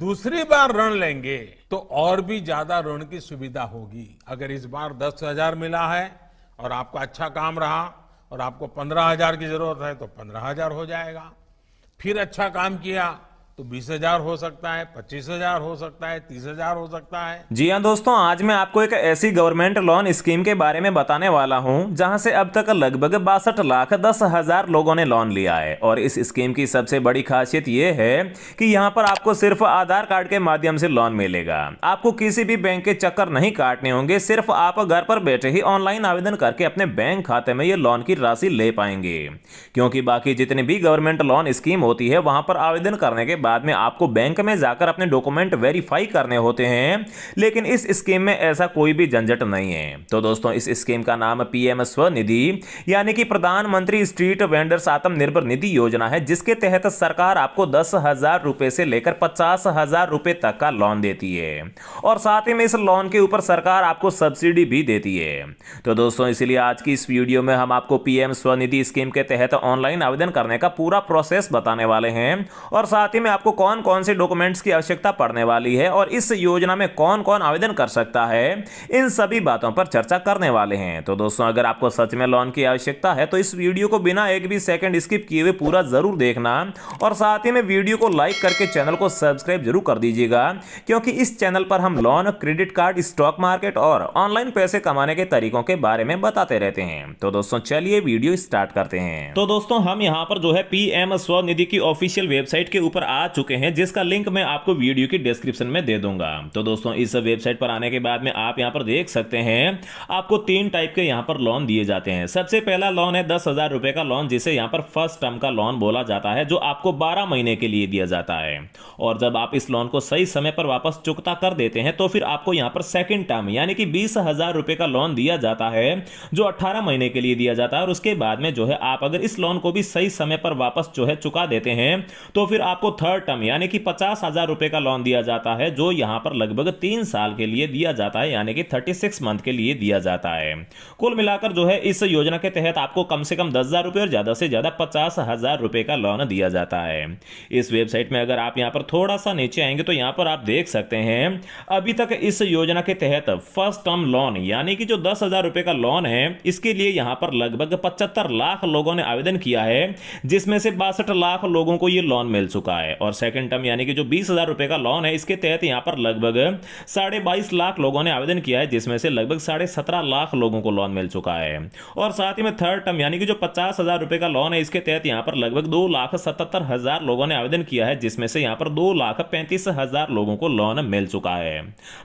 दूसरी बार ऋण लेंगे तो और भी ज्यादा ऋण की सुविधा होगी। अगर इस बार 10,000 मिला है और आपका अच्छा काम रहा और आपको 15,000 की जरूरत है तो 15,000 हो जाएगा। फिर अच्छा काम किया तो 20,000 हो सकता है, 25,000 हो सकता है, 30,000 हो सकता है। जी हाँ दोस्तों, आज मैं आपको एक ऐसी गवर्नमेंट लोन स्कीम के बारे में बताने वाला हूं जहां से अब तक लगभग 62,10,000 लोगों ने लोन लिया है। और इस स्कीम की सबसे बड़ी खासियत यह है कि यहां पर आपको सिर्फ आधार कार्ड के माध्यम से लोन मिलेगा। आपको किसी भी बैंक के चक्कर नहीं काटने होंगे, सिर्फ आप घर पर बैठे ही ऑनलाइन आवेदन करके अपने बैंक खाते में ये लोन की राशि ले पाएंगे। क्योंकि बाकी जितनी भी गवर्नमेंट लोन स्कीम होती है वहां पर आवेदन करने के बाद में आपको बैंक में जाकर अपने डॉक्यूमेंट वेरीफाई करने होते हैं, लेकिन इस स्कीम में ऐसा कोई भी झंझट नहीं है। तो दोस्तों, इस स्कीम का नाम पीएम स्वनिधि यानी कि प्रधानमंत्री स्ट्रीट वेंडर्स आत्मनिर्भर निधि योजना है, जिसके तहत सरकार आपको 10,000 रुपए से लेकर 50,000 रुपए तक का लोन देती है और साथ ही में इस लोन के ऊपर सरकार आपको सब्सिडी भी देती है। तो दोस्तों, इसलिए आज की इस वीडियो में हम आपको पीएम स्वनिधि स्कीम के तहत ऑनलाइन आवेदन करने का पूरा प्रोसेस बताने वाले हैं और साथ ही में आपको कौन कौन से डॉक्यूमेंट्स की आवश्यकता पड़ने वाली है और इस योजना में कौन कौन आवेदन कर सकता है, इन सभी बातों पर चर्चा करने वाले हैं। तो दोस्तों, अगर आपको सच में लोन की आवश्यकता है तो इस वीडियो को बिना एक भी सेकंड स्किप किए हुए पूरा जरूर देखना और साथ ही में वीडियो को लाइक करके चैनल को सब्सक्राइब जरूर कर दीजिएगा, क्योंकि इस चैनल पर हम loan, credit card, stock market और ऑनलाइन पैसे कमाने के तरीकों के बारे में बताते रहते हैं। तो दोस्तों, चलिए वीडियो स्टार्ट करते हैं। तो दोस्तों, हम यहां पर जो है पीएम स्वनिधि की ऑफिशियल वेबसाइट के ऊपर आ चुके हैं, जिसका लिंक मैं आपको वीडियो की डिस्क्रिप्शन में दे दूंगा। तो दोस्तों, इस वेबसाइट पर आने के बाद में आप यहां पर देख सकते हैं आपको 3 टाइप के यहां पर लोन दिए जाते हैं। सबसे पहला लोन है 10,000 रुपए का लोन, जिसे यहां पर फर्स्ट टर्म का लोन बोला जाता है, जो आपको 12 महीने के लिए दिया जाता है। और जब आप इस लोन को सही समय पर वापस चुकता कर देते हैं तो फिर आपको यहां पर सेकंड टर्म यानी कि 20,000 रुपए का लोन दिया जाता है, जो 18 महीने के लिए दिया जाता है। और उसके बाद में जो है आप अगर इस लोन को भी सही समय पर वापस जो है चुका देते हैं तो फिर आपको थर्ड टर्म यानी कि 50,000 रुपए का लोन दिया जाता है, जो यहां पर लगभग 3 साल के लिए दिया जाता है, यानी कि 36 मंथ के लिए दिया जाता है। कुल मिलाकर जो है इस योजना के तहत आपको कम से कम 10,000 रुपए और ज्यादा से ज्यादा 50,000 रुपए का लोन दिया जाता है। इस वेबसाइट में अगर आप यहां पर थोड़ा सा नीचे आएंगे तो यहां पर आप देख सकते हैं अभी तक इस योजना के तहत फर्स्ट टर्म लोन यानी कि जो 10,000 रुपए का लोन है, इसके लिए यहां पर लगभग 75 लाख लोगों ने आवेदन किया है, जिसमें से 62 लाख लोगों को यह लोन मिल चुका है। और सेकंड टर्म यानी कि जो 20,000 रुपए का लोन है, इसके तहत यहां पर लगभग 22.5 लाख लोगों ने आवेदन किया है, जिसमें से लगभग 17.5 लाख लोगों को लोन मिल चुका है। और साथ ही में थर्ड टर्म यानी कि जो 50,000 रुपए का लोन है, इसके तहत यहां पर लगभग 2,77,000 लोगों ने आवेदन किया है, जिसमें से यहां पर 2,35,000 लोगों को लोन मिल चुका है।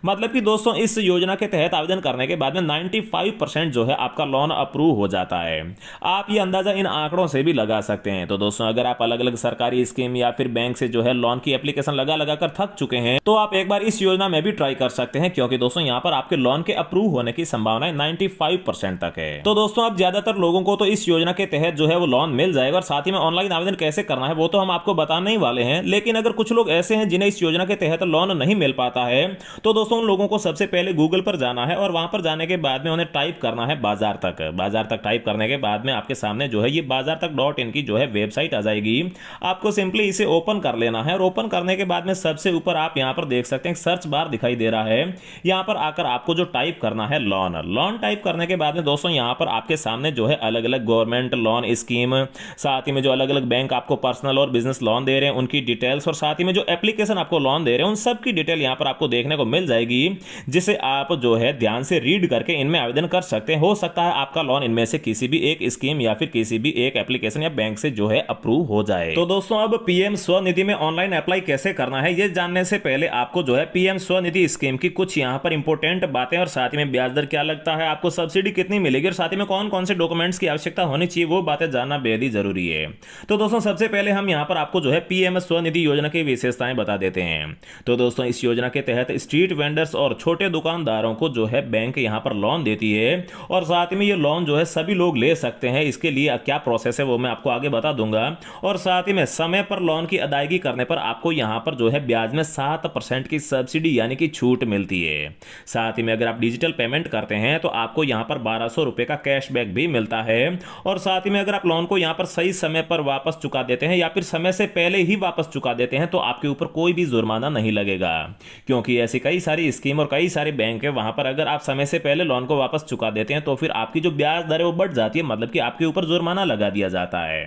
मतलब कि दोस्तों, इस योजना के तहत आवेदन करने के बाद में 95% जो है आपका लोन अप्रूव हो जाता है। आप ये अंदाजा इन आंकड़ों से भी लगा सकते हैं। तो दोस्तों, अगर आप अलग अलग सरकारी स्कीम या फिर बैंक से जो है लोन की एप्लीकेशन लगा लगा कर थक चुके हैं तो आप एक बार इस योजना में भी ट्राई कर सकते हैं, क्योंकि दोस्तों यहां पर आपके लोन के अप्रूव होने की संभावना 95% तक है। तो दोस्तों, अब ज्यादातर लोगों को तो इस योजना के तहत जो है वो लोन मिल जाएगा और साथ ही में ऑनलाइन आवेदन कैसे करना है वो तो हम आपको बताने ही वाले हैं। लेकिन अगर कुछ लोग ऐसे हैं जिन्हें इस योजना के तहत लोन नहीं मिल पाता है, तो दोस्तों उन लोगों को सबसे पहले गूगल पर जाना है और वहां पर जाने के बाद में उन्हें टाइप करना है बाजार तक। बाजार तक टाइप करने के बाद में आपके सामने जो है ये बाजार तक.in की जो है वेबसाइट आ जाएगी। आपको सिंपली इसे ओपन कर लेना है और ओपन करने के बाद में सबसे ऊपर आप यहां पर देख सकते हैं सर्च बार दिखाई दे रहा है। यहां पर आकर आपको जो टाइप करना है लोन, लोन टाइप करने के बाद में दोस्तों यहां पर आपके सामने जो है अलग अलग गवर्नमेंट लोन स्कीम, साथ ही में जो अलग अलग बैंक आपको पर्सनल और बिजनेस लोन दे रहे हैं उनकी डिटेल्स और साथ ही में जो एप्लीकेशन आपको लोन दे रहे हैं उन सब की डिटेल यहां पर आपको देखने को मिल जाएगी, जिसे आप जो है ध्यान से रीड करके इनमें आवेदन कर सकते हैं। हो सकता है आपका लोन इनमें से किसी भी एक स्कीम या फिर किसी भी एक एप्लीकेशन या बैंक से जो है अप्रूव हो जाए। तो दोस्तों, अब पीएम स्वनिधि में ऑनलाइन अप्लाई कैसे करना है ये जानने से पहले आपको जो है पीएम स्वनिधि स्कीम की कुछ यहां पर इंपॉर्टेंट बातें और साथ ही में ब्याज दर क्या लगता है, आपको सब्सिडी कितनी मिलेगी और साथ ही में कौन कौन से डॉक्यूमेंट्स की आवश्यकता होनी चाहिए वो बातें जानना बेहद ही जरूरी है। तो दोस्तों, सबसे पहले हम यहां पर आपको जो है पीएम स्वनिधि योजना की विशेषताएं बता देते हैं। तो दोस्तों, इस योजना के तहत स्ट्रीट वेंडर्स और छोटे दुकानदारों को जो है बैंक यहां पर लोन देती है और साथ में ये लोन जो है सभी लोग ले सकते हैं। इसके लिए क्या प्रोसेस है वो मैं आपको आगे बता दूंगा और साथ ही में समय पर लोन की अदायगी अदायगी करने पर आपको यहाँ पर जो है ब्याज में 7% की सब्सिडी यानी कि छूट मिलती है। साथ ही में अगर आप डिजिटल पेमेंट करते हैं तो आपको यहाँ पर 1200 रुपये का कैशबैक भी मिलता है। और साथ ही में अगर आप लोन को यहाँ पर सही समय पर वापस चुका देते हैं या फिर समय से पहले ही वापस चुका देते हैं तो आपके ऊपर कोई भी जुर्माना नहीं लगेगा, क्योंकि ऐसी कई सारी स्कीम और कई सारे बैंक है वहां पर अगर आप समय से पहले लोन को वापस चुका देते हैं तो फिर आपकी जो ब्याज दर है वो बढ़ जाती है, मतलब कि आपके ऊपर जुर्माना लगा दिया जाता है।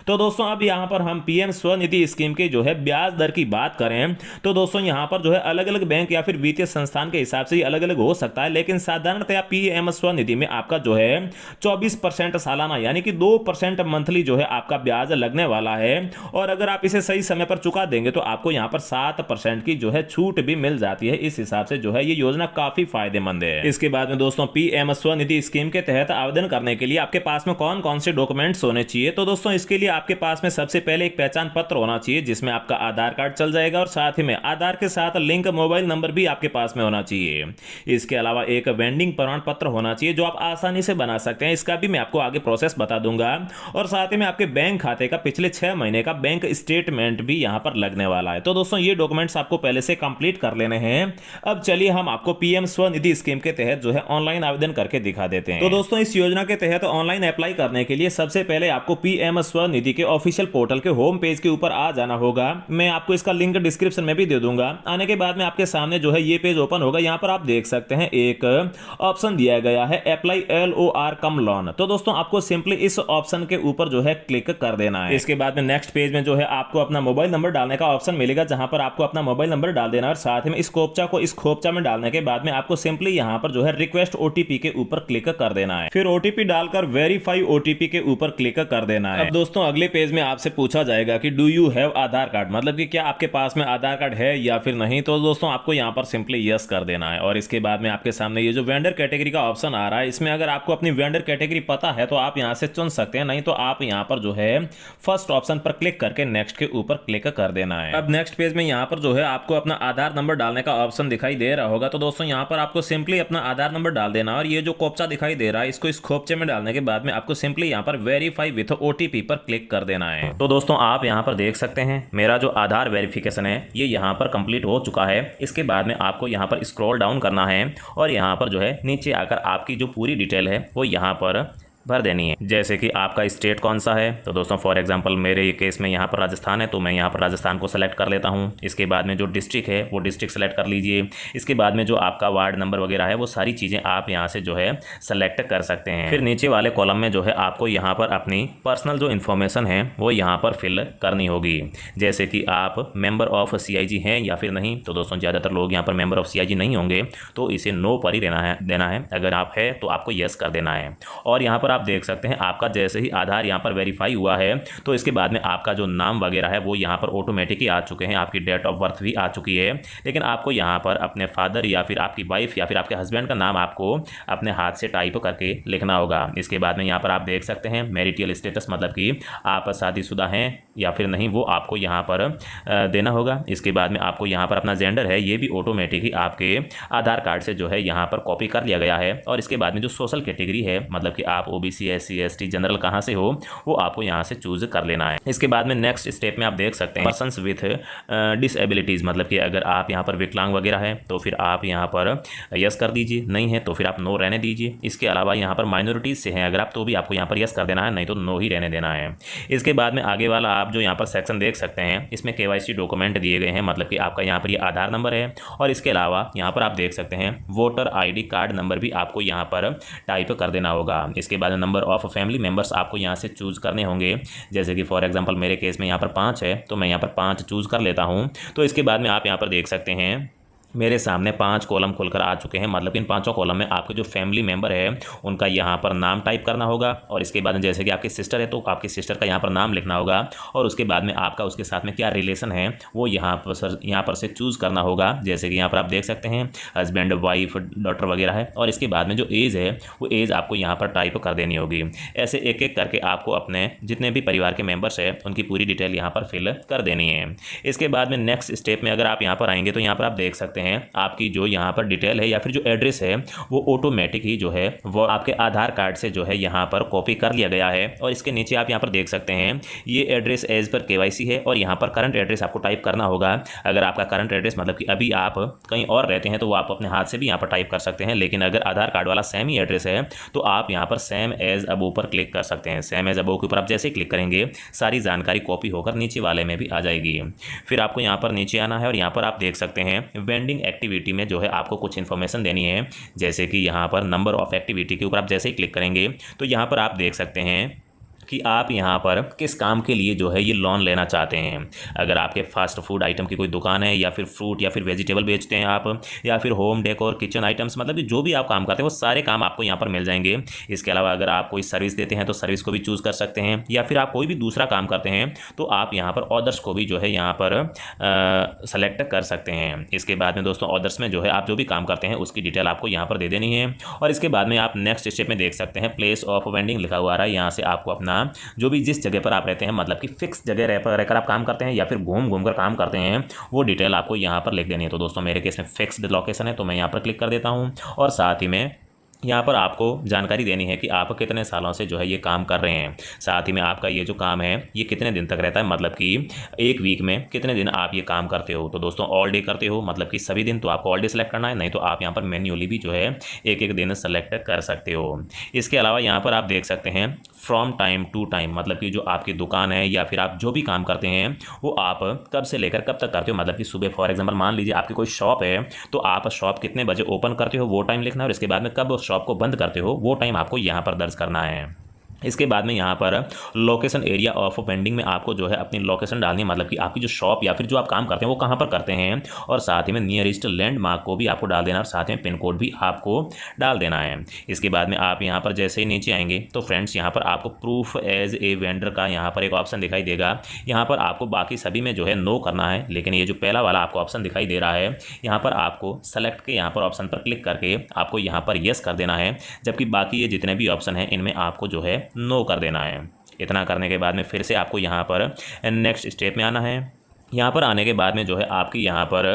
तो दोस्तों अब यहां पर हम पीएम स्वनिधि स्कीम के जो है ब्याज दर की बात करें तो दोस्तों यहां पर जो है अलग अलग बैंक या फिर वित्तीय संस्थान के हिसाब से ही अलग अलग हो सकता है, लेकिन साधारणतया पीएम स्वनिधि में आपका जो है 24% सालाना यानी कि 2% मंथली जो है आपका ब्याज लगने वाला है। और अगर आप इसे सही समय पर चुका देंगे तो आपको यहां पर 7% की जो है छूट भी मिल जाती है। इस हिसाब से जो है ये योजना काफी फायदेमंद है। इसके बाद में दोस्तों पीएम स्वनिधि स्कीम के तहत आवेदन करने के लिए आपके पास में कौन कौन से डॉक्यूमेंट्स होने चाहिए, तो दोस्तों इसके लिए आपके पास में सबसे पहले एक पहचान पत्र होना चाहिए जिसमें आपका आधार कार्ड चल जाएगा और साथ ही में आधार के साथ लिंक मोबाइल नंबर भी आपके पास में होना चाहिए। इसके अलावा एक वेंडिंग प्रमाण पत्र होना चाहिए जो आप आसानी से बना सकते हैं, इसका भी मैं आपको आगे प्रोसेस बता दूंगा। और साथ ही में आपके बैंक खाते का पिछले 6 महीने का बैंक स्टेटमेंट भी यहां पर लगने वाला है। तो दोस्तों ये डॉक्यूमेंट्स आपको पहले से कंप्लीट कर लेने हैं। अब चलिए हम आपको पीएम स्वनिधि स्कीम के तहत जो है ऑनलाइन आवेदन करके दिखा देते हैं। तो दोस्तों इस योजना के तहत ऑनलाइन अप्लाई करने के लिए सबसे पहले आपको पीएम स्वनिधि के ऑफिशियल पोर्टल के होम पेज के ऊपर आ जाना होगा। मैं आपको इसका लिंक डिस्क्रिप्शन में भी दे दूंगा। आने के बाद में आपके सामने जो है ये पेज ओपन होगा। यहां पर आप देख सकते हैं एक ऑप्शन दिया गया है अप्लाई LOR कम लोन। तो दोस्तों आपको सिंपली इस ऑप्शन के ऊपर जो है क्लिक कर देना है। इसके बाद में नेक्स्ट पेज में जो है आपको अपना मोबाइल नंबर डालने का ऑप्शन मिलेगा जहां पर आपको अपना मोबाइल नंबर डाल देना है और साथ ही में इस खोपचा को इस खोपचा में डालने के बाद में आपको सिंपली यहां पर जो है रिक्वेस्ट OTP के ऊपर क्लिक कर देना है। फिर OTP डालकर वेरीफाई OTP के ऊपर क्लिक कर देना है। अब दोस्तों अगले पेज में आपसे पूछा जाएगा कि do you have Aadhaar card, मतलब कि क्या आपके पास में आधार कार्ड है या फिर नहीं। तो दोस्तों आपको यहां पर सिंपली यस कर देना है। और इसके बाद में आपके सामने ये जो वेंडर कैटेगरी का ऑप्शन आ रहा है इसमें अगर आपको अपनी वेंडर कैटेगरी पता है तो आप यहां से चुन सकते हैं, नहीं तो आप यहां पर जो है फर्स्ट ऑप्शन पर क्लिक करके नेक्स्ट के ऊपर क्लिक कर देना है। अब नेक्स्ट पेज में यहां पर जो है आपको अपना आधार नंबर डालने का ऑप्शन दिखाई दे रहा होगा। तो दोस्तों यहां पर आपको सिंपली अपना आधार नंबर डाल देना और ये जो खोपचा दिखाई दे रहा है इसको इस खोपचे में डालने के बाद में आपको सिंपली यहां पर वेरीफाई विथ OTP पर क्लिक कर देना है। तो दोस्तों आप यहां पर देख सकते हैं मेरा जो आधार वेरिफिकेशन है ये यहां पर कंप्लीट हो चुका है। इसके बाद में आपको यहां पर स्क्रॉल डाउन करना है और यहां पर जो है नीचे आकर आपकी जो पूरी डिटेल है वो यहां पर भर देनी है, जैसे कि आपका स्टेट कौन सा है। तो दोस्तों फॉर एग्जांपल मेरे केस में यहाँ पर राजस्थान है तो मैं यहाँ पर राजस्थान को सेलेक्ट कर लेता हूँ। इसके बाद में जो डिस्ट्रिक्ट है वो डिस्ट्रिक्ट सेलेक्ट कर लीजिए। इसके बाद में जो आपका वार्ड नंबर वगैरह है वो सारी चीज़ें आप यहाँ से जो है सेलेक्ट कर सकते हैं। फिर नीचे वाले कॉलम में जो है आपको यहाँ पर अपनी पर्सनल जो इन्फॉर्मेशन है वो यहाँ पर फिल करनी होगी, जैसे कि आप मेंबर ऑफ CIG हैं या फिर नहीं। तो दोस्तों ज़्यादातर लोग यहाँ पर मेंबर ऑफ CIG नहीं होंगे तो इसे नो पर ही देना है। अगर आप है तो आपको यस कर देना है। और यहाँ पर आप देख सकते हैं आपका जैसे ही आधार यहाँ पर वेरीफाई हुआ है तो इसके बाद में आपका जो नाम वगैरह है वो यहाँ पर ऑटोमेटिक ही आ चुके हैं, आपकी डेट ऑफ बर्थ भी आ चुकी है। लेकिन आपको यहाँ पर अपने फादर या फिर आपकी वाइफ या फिर आपके हस्बैंड का नाम आपको अपने हाथ से टाइप करके लिखना होगा। इसके बाद में यहाँ पर आप देख सकते हैं मैरिटल स्टेटस, मतलब कि आप शादीशुदा हैं या फिर नहीं वो आपको यहाँ पर देना होगा। इसके बाद में आपको यहाँ पर अपना जेंडर है ये भी ऑटोमेटिक ही आपके आधार कार्ड से जो है यहाँ पर कॉपी कर लिया गया है। और इसके बाद में जो सोशल कैटेगरी है, मतलब कि आप OBC SC ST जनरल कहाँ से हो वो आपको यहाँ से चूज कर लेना है। इसके बाद में नेक्स्ट स्टेप में आप देख सकते हैं पर्सन्स विथ डिसेबिलिटीज़, मतलब कि अगर आप यहाँ पर विकलांग वगैरह है तो फिर आप यहाँ पर यस कर दीजिए, नहीं है तो फिर आप नो रहने दीजिए। इसके अलावा यहाँ पर माइनॉरिटीज़ से हैं अगर आप तो भी आपको यहाँ पर यस कर देना है, नहीं तो नो ही रहने देना है। इसके बाद में आगे वाला आप जो यहाँ पर सेक्शन देख सकते हैं इसमें KYC डॉक्यूमेंट दिए गए हैं, मतलब कि आपका यहाँ पर ये आधार नंबर है और इसके अलावा यहाँ पर आप देख सकते हैं वोटर ID कार्ड नंबर भी आपको यहाँ पर टाइप कर देना होगा। इसके बाद नंबर ऑफ फैमिली मेंबर्स आपको यहाँ से चूज़ करने होंगे, जैसे कि फॉर एग्जांपल मेरे केस में यहाँ पर 5 है तो मैं यहाँ पर 5 चूज़ कर लेता हूँ। तो इसके बाद में आप यहाँ पर देख सकते हैं मेरे सामने 5 कॉलम खुलकर आ चुके हैं, मतलब इन 5 कॉलम में आपके जो फैमिली मेंबर है उनका यहाँ पर नाम टाइप करना होगा। और इसके बाद जैसे कि आपकी सिस्टर है तो आपकी सिस्टर का यहाँ पर नाम लिखना होगा और उसके बाद में आपका उसके साथ में क्या रिलेशन है वो यहाँ पर से चूज़ करना होगा, जैसे कि यहाँ पर आप देख सकते हैं हस्बैंड वाइफ डॉटर वगैरह है। और इसके बाद में जो एज है वो एज आपको यहाँ पर टाइप कर देनी होगी। ऐसे एक एक करके आपको अपने जितने भी परिवार के मेंबर्स हैं उनकी पूरी डिटेल यहाँ पर फिल कर देनी है। इसके बाद में नेक्स्ट स्टेप में अगर आप यहाँ पर आएंगे तो यहाँ पर आप देख सकते हैं हैं आपकी जो यहाँ पर डिटेल है या फिर जो एड्रेस है वो ऑटोमेटिक ही जो है वो आपके आधार कार्ड से जो है यहाँ पर कॉपी कर लिया गया है। और इसके नीचे आप यहाँ पर देख सकते हैं ये एड्रेस एज पर KYC है और यहाँ पर करंट एड्रेस आपको टाइप करना होगा। अगर आपका करंट एड्रेस मतलब कि अभी आप कहीं और रहते हैं तो वो आप अपने हाथ से भी यहाँ पर टाइप कर सकते हैं, लेकिन अगर आधार कार्ड वाला सेम ही एड्रेस है तो आप यहाँ पर सेम एज अबो पर क्लिक कर सकते हैं। सेम एज अबो के ऊपर आप जैसे ही क्लिक करेंगे सारी जानकारी कॉपी होकर नीचे वाले में भी आ जाएगी। फिर आपको यहाँ पर नीचे आना है और यहाँ पर आप देख सकते हैं वेंडिंग एक्टिविटी में जो है आपको कुछ इन्फॉर्मेशन देनी है, जैसे कि यहाँ पर नंबर ऑफ एक्टिविटी के ऊपर आप जैसे ही क्लिक करेंगे तो यहाँ पर आप देख सकते हैं कि आप यहाँ पर किस काम के लिए जो है ये लोन लेना चाहते हैं। अगर आपके फास्ट फूड आइटम की कोई दुकान है या फिर फ्रूट या फिर वेजिटेबल बेचते हैं आप, या फिर होम डेकोर किचन आइटम्स, मतलब कि जो भी आप काम करते हैं वो सारे काम आपको यहाँ पर मिल जाएंगे। इसके अलावा अगर आप कोई सर्विस देते हैं तो सर्विस को भी चूज़ कर सकते हैं, या फिर आप कोई भी दूसरा काम करते हैं तो आप यहाँ पर ऑर्डर्स को भी जो है यहाँ पर सेलेक्ट कर सकते हैं। इसके बाद में दोस्तों ऑर्डर्स में जो है आप जो भी काम करते हैं उसकी डिटेल आपको यहाँ पर दे देनी है। और इसके बाद में आप नेक्स्ट स्टेप में देख सकते हैं प्लेस ऑफ वेंडिंग लिखा हुआ है। यहाँ से आपको अपना जो भी जिस जगह पर आप रहते हैं, मतलब कि फिक्स जगह रहकर आप काम करते हैं या फिर घूम कर काम करते हैं, वो डिटेल आपको यहाँ पर लिख देनी है। तो दोस्तों मेरे केस में फिक्स्ड लोकेशन है तो मैं यहाँ पर क्लिक कर देता हूँ और साथ ही में यहाँ पर आपको जानकारी देनी है कि आप कितने सालों से जो है ये काम कर रहे हैं। साथ ही में आपका ये जो काम है ये कितने दिन तक रहता है, मतलब कि एक वीक में कितने दिन आप ये काम करते हो। तो दोस्तों ऑल डे करते हो मतलब कि सभी दिन, तो आपको ऑल डे सेलेक्ट करना है, नहीं तो आप यहाँ पर मैन्युअली भी जो है एक एक दिन सेलेक्ट कर सकते हो। इसके अलावा यहाँ पर आप देख सकते हैं फ्रॉम टाइम टू टाइम, मतलब कि जो आपकी दुकान है या फिर आप जो भी काम करते हैं वो आप कब से लेकर कब तक करते हो। मतलब कि सुबह फॉर एग्जांपल मान लीजिए आपकी कोई शॉप है तो आप शॉप कितने बजे ओपन करते हो वो टाइम लिखना है, और इसके बाद में कब शॉप को बंद करते हो वो टाइम आपको यहाँ पर दर्ज करना है। इसके बाद में यहाँ पर लोकेशन एरिया ऑफ वेंडिंग में आपको जो है अपनी लोकेशन डालनी है, मतलब कि आपकी जो शॉप या फिर जो आप काम करते हैं वो कहाँ पर करते हैं, और साथ ही में नियरेस्ट लैंडमार्क को भी आपको डाल देना, और साथ में पिन कोड भी आपको डाल देना है। इसके बाद में आप यहाँ पर जैसे ही नीचे आएंगे तो फ्रेंड्स यहाँ पर आपको प्रूफ एज ए वेंडर का यहाँ पर एक ऑप्शन दिखाई देगा। यहाँ पर आपको बाकी सभी में जो है नो करना है, लेकिन ये जो पहला वाला आपको ऑप्शन दिखाई दे रहा है यहाँ पर आपको सेलेक्ट के यहाँ पर ऑप्शन पर क्लिक करके आपको यहाँ पर येस कर देना है, जबकि बाकी ये जितने भी ऑप्शन हैं इनमें आपको जो है नो कर देना है। इतना करने के बाद में फिर से आपको यहाँ पर नेक्स्ट स्टेप में आना है। यहाँ पर आने के बाद में जो है आपकी यहाँ पर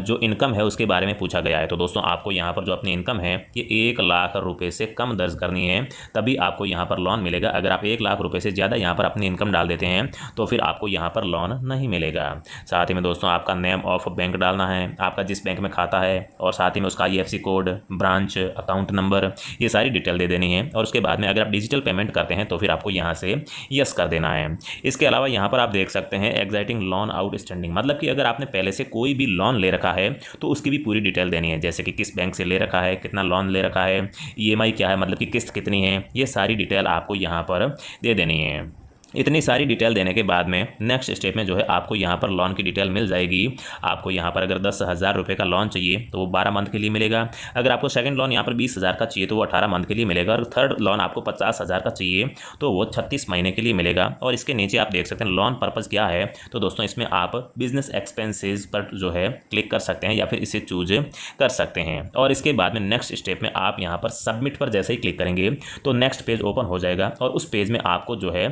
जो इनकम है उसके बारे में पूछा गया है। तो दोस्तों आपको यहाँ पर जो अपनी इनकम है ये 1 लाख रुपए से कम दर्ज करनी है, तभी आपको यहाँ पर लोन मिलेगा। अगर आप 1 लाख रुपए से ज़्यादा यहाँ पर अपनी इनकम डाल देते हैं तो फिर आपको यहाँ पर लोन नहीं मिलेगा। साथ ही में दोस्तों आपका नेम ऑफ बैंक डालना है, आपका जिस बैंक में खाता है, और साथ ही में उसका IFSC code, branch, account number, ये सारी डिटेल दे देनी है। और उसके बाद में अगर आप डिजिटल पेमेंट करते हैं तो फिर आपको यहाँ से यस कर देना है। इसके अलावा यहाँ पर आप देख सकते हैं एग्जाइटिंग लोन आउटस्टैंडिंग, मतलब कि अगर आपने पहले से कोई भी लोन ले रखा है तो उसकी भी पूरी डिटेल देनी है, जैसे कि किस बैंक से ले रखा है, कितना लोन ले रखा है, EMI क्या है, मतलब कि किस्त कितनी है, ये सारी डिटेल आपको यहाँ पर दे देनी है। इतनी सारी डिटेल देने के बाद में नेक्स्ट स्टेप में जो है आपको यहाँ पर लोन की डिटेल मिल जाएगी। आपको यहाँ पर अगर 10,000 रुपये का लोन चाहिए तो वो 12 मंथ के लिए मिलेगा। अगर आपको सेकंड लोन यहाँ पर 20,000 का चाहिए तो वो 18 मंथ के लिए मिलेगा। और थर्ड लोन आपको 50,000 का चाहिए तो वो 36 महीने के लिए मिलेगा। और इसके नीचे आप देख सकते हैं लोन पर्पज़ क्या है। तो दोस्तों इसमें आप बिजनेस एक्सपेंसेस पर जो है क्लिक कर सकते हैं या फिर इसे चूज कर सकते हैं। और इसके बाद में नेक्स्ट स्टेप में आप यहाँ पर सबमिट पर जैसे ही क्लिक करेंगे तो नेक्स्ट पेज ओपन हो जाएगा, और उस पेज में आपको जो है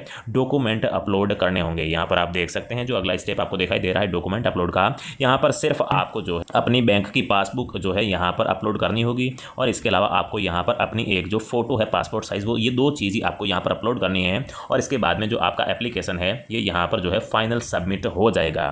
डॉक्यूमेंट अपलोड करने होंगे। यहाँ पर आप देख सकते हैं जो अगला स्टेप आपको दिखाई दे रहा है डॉक्यूमेंट अपलोड का। यहाँ पर सिर्फ आपको जो है अपनी बैंक की पासबुक जो है यहाँ पर अपलोड करनी होगी, और इसके अलावा आपको यहाँ पर अपनी एक जो फोटो है पासपोर्ट साइज, वो ये 2 चीज़ ही आपको यहाँ पर अपलोड करनी है। और इसके बाद में जो आपका एप्लीकेशन है ये यहाँ पर जो है फाइनल सबमिट हो जाएगा।